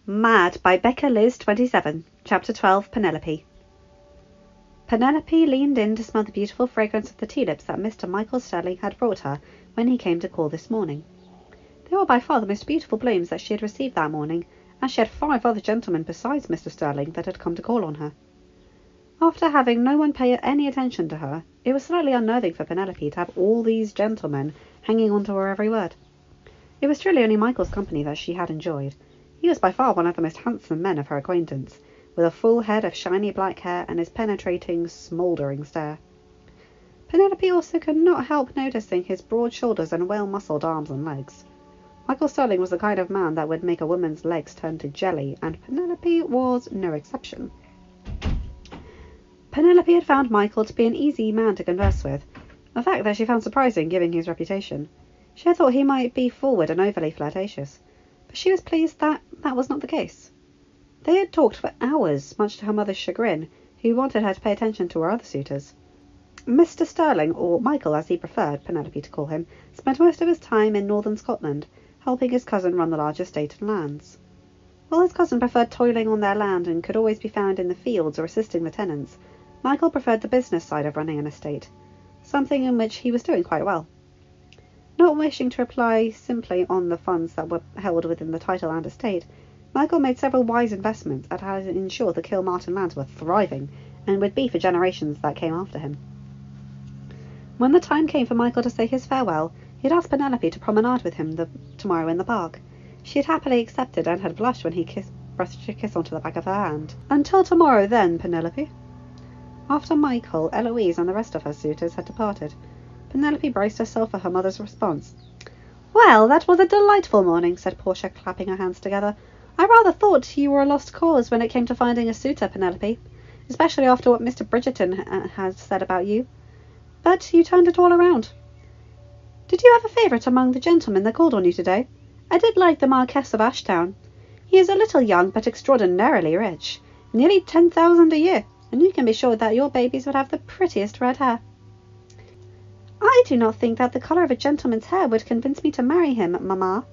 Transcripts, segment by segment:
Mad by beccaliz27, Chapter 12, Penelope. Penelope leaned in to smell the beautiful fragrance of the tulips that Mr. Michael Sterling had brought her when he came to call this morning. They were by far the most beautiful blooms that she had received that morning, and she had 5 other gentlemen besides Mr. Sterling that had come to call on her. After having no one pay any attention to her, it was slightly unnerving for Penelope to have all these gentlemen hanging on to her every word. It was truly only Michael's company that she had enjoyed. He was by far one of the most handsome men of her acquaintance, with a full head of shiny black hair and his penetrating, smouldering stare. Penelope also could not help noticing his broad shoulders and well-muscled arms and legs. Michael Sterling was the kind of man that would make a woman's legs turn to jelly, and Penelope was no exception. Penelope had found Michael to be an easy man to converse with, a fact that she found surprising given his reputation. She had thought he might be forward and overly flirtatious, but she was pleased that was not the case. They had talked for hours, much to her mother's chagrin, who wanted her to pay attention to her other suitors. Mr. Sterling, or Michael as he preferred Penelope to call him, spent most of his time in northern Scotland, helping his cousin run the large estate and lands. While his cousin preferred toiling on their land and could always be found in the fields or assisting the tenants, Michael preferred the business side of running an estate, something in which he was doing quite well. Not wishing to rely simply on the funds that were held within the title and estate, Michael made several wise investments that had ensured the Kilmartin lands were thriving and would be for generations that came after him. When the time came for Michael to say his farewell, he had asked Penelope to promenade with him tomorrow in the park. She had happily accepted and had blushed when he brushed a kiss onto the back of her hand. "Until tomorrow, then, Penelope." After Michael, Eloise and the rest of her suitors had departed, Penelope braced herself for her mother's response. "Well, that was a delightful morning," said Portia, clapping her hands together. "I rather thought you were a lost cause when it came to finding a suitor, Penelope, especially after what Mr. Bridgerton has said about you. But you turned it all around. Did you have a favourite among the gentlemen that called on you today? I did like the Marquess of Ashtown. He is a little young, but extraordinarily rich, nearly 10,000 a year, and you can be sure that your babies would have the prettiest red hair." "I do not think that the colour of a gentleman's hair would convince me to marry him, mamma,"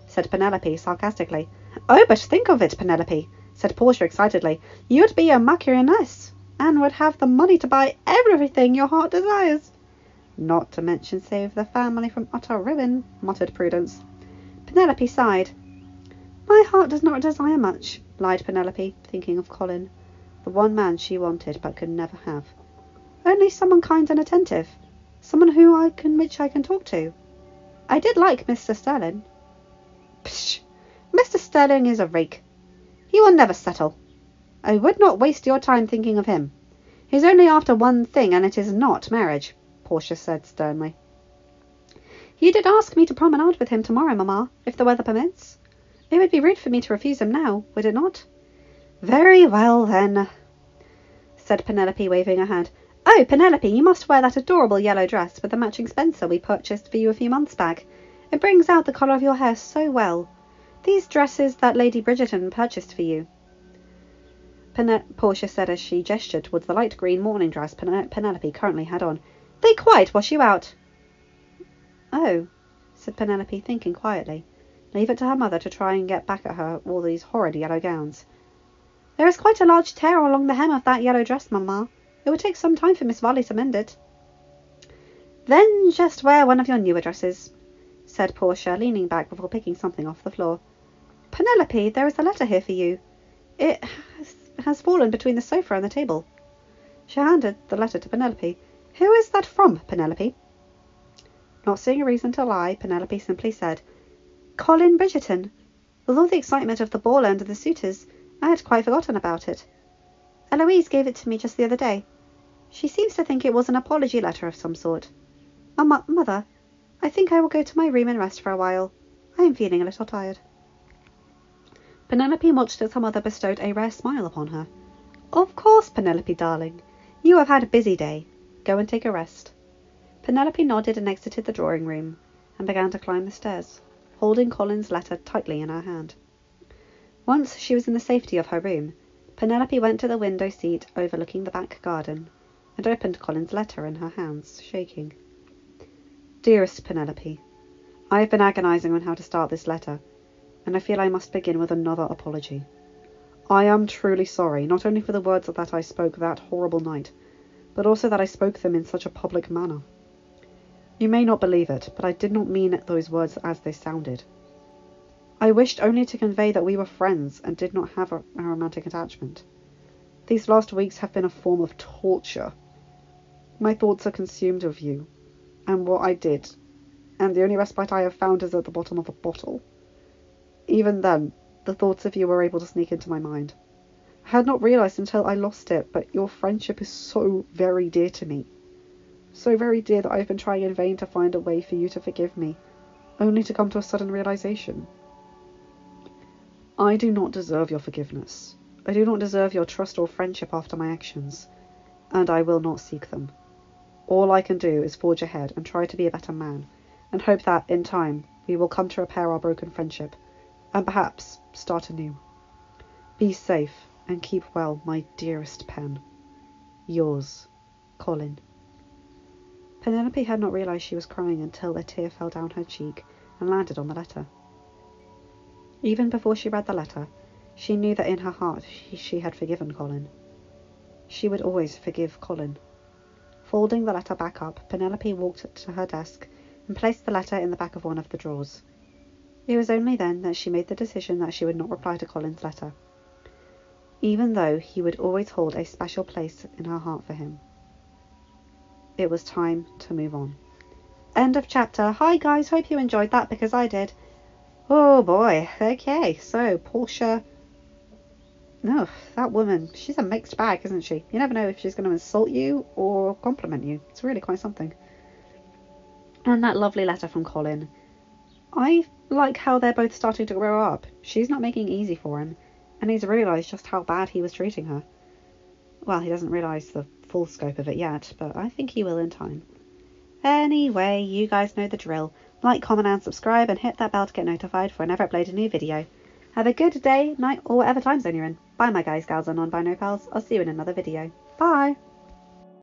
said Penelope sarcastically. "Oh, but think of it, Penelope," said Portia excitedly. "You'd be a marchioness, and would have the money to buy everything your heart desires." "Not to mention save the family from utter ruin," muttered Prudence. Penelope sighed. "My heart does not desire much," lied Penelope, thinking of Colin, the one man she wanted but could never have. "Only someone kind and attentive, someone which I can talk to. I did like Mr. Sterling." "Psh! Mr. Sterling is a rake. He will never settle. I would not waste your time thinking of him. He is only after one thing, and it is not marriage," Portia said sternly. "You did ask me to promenade with him tomorrow, mamma, if the weather permits. It would be rude for me to refuse him now, would it not?" "Very well, then," said Penelope, waving her hand. "Oh, Penelope, you must wear that adorable yellow dress with the matching spencer we purchased for you a few months back. It brings out the colour of your hair so well. These dresses that Lady Bridgerton purchased for you," Portia said as she gestured towards the light green morning dress Penelope currently had on. "They quite wash you out." "Oh," said Penelope, thinking quietly. Leave it to her mother to try and get back at her all these horrid yellow gowns. "There is quite a large tear along the hem of that yellow dress, mamma. It would take some time for Miss Varley to mend it." "Then just wear one of your newer dresses," said Portia, leaning back before picking something off the floor. "Penelope, there is a letter here for you. It has fallen between the sofa and the table." She handed the letter to Penelope. "Who is that from, Penelope?" Not seeing a reason to lie, Penelope simply said, "Colin Bridgerton. With all the excitement of the ball and the suitors, I had quite forgotten about it. Eloise gave it to me just the other day. She seems to think it was an apology letter of some sort. Mother, I think I will go to my room and rest for a while. I am feeling a little tired." Penelope watched as her mother bestowed a rare smile upon her. "Of course, Penelope, darling. You have had a busy day. Go and take a rest." Penelope nodded and exited the drawing room, and began to climb the stairs, holding Colin's letter tightly in her hand. Once she was in the safety of her room, Penelope went to the window seat overlooking the back garden, and opened Colin's letter in her hands, shaking. "Dearest Penelope, I have been agonizing on how to start this letter. and I feel I must begin with another apology. I am truly sorry, not only for the words that I spoke that horrible night, but also that I spoke them in such a public manner. You may not believe it, but I did not mean those words as they sounded. I wished only to convey that we were friends and did not have a romantic attachment. These last weeks have been a form of torture. My thoughts are consumed with you, and what I did, and the only respite I have found is at the bottom of a bottle. Even then, the thoughts of you were able to sneak into my mind. I had not realised until I lost it, but your friendship is so very dear to me. So very dear that I have been trying in vain to find a way for you to forgive me, only to come to a sudden realisation. I do not deserve your forgiveness. I do not deserve your trust or friendship after my actions, and I will not seek them. All I can do is forge ahead and try to be a better man, and hope that, in time, we will come to repair our broken friendship, and perhaps start anew. Be safe, and keep well, my dearest pen. Yours, Colin. Penelope had not realised she was crying until a tear fell down her cheek and landed on the letter. Even before she read the letter, she knew that in her heart she had forgiven Colin. She would always forgive Colin. Folding the letter back up, Penelope walked to her desk and placed the letter in the back of one of the drawers. It was only then that she made the decision that she would not reply to Colin's letter, even though he would always hold a special place in her heart for him. It was time to move on. End of chapter. Hi guys, hope you enjoyed that because I did. Oh boy, okay, so Portia... No, that woman, she's a mixed bag, isn't she? You never know if she's going to insult you or compliment you. It's really quite something. And that lovely letter from Colin. I like how they're both starting to grow up. She's not making it easy for him, and he's realised just how bad he was treating her. Well, he doesn't realise the full scope of it yet, but I think he will in time. Anyway, you guys know the drill. Like, comment and subscribe, and hit that bell to get notified for whenever I upload a new video. Have a good day, night, or whatever time zone you're in. Bye my guys, gals, and non-binary pals. I'll see you in another video. Bye!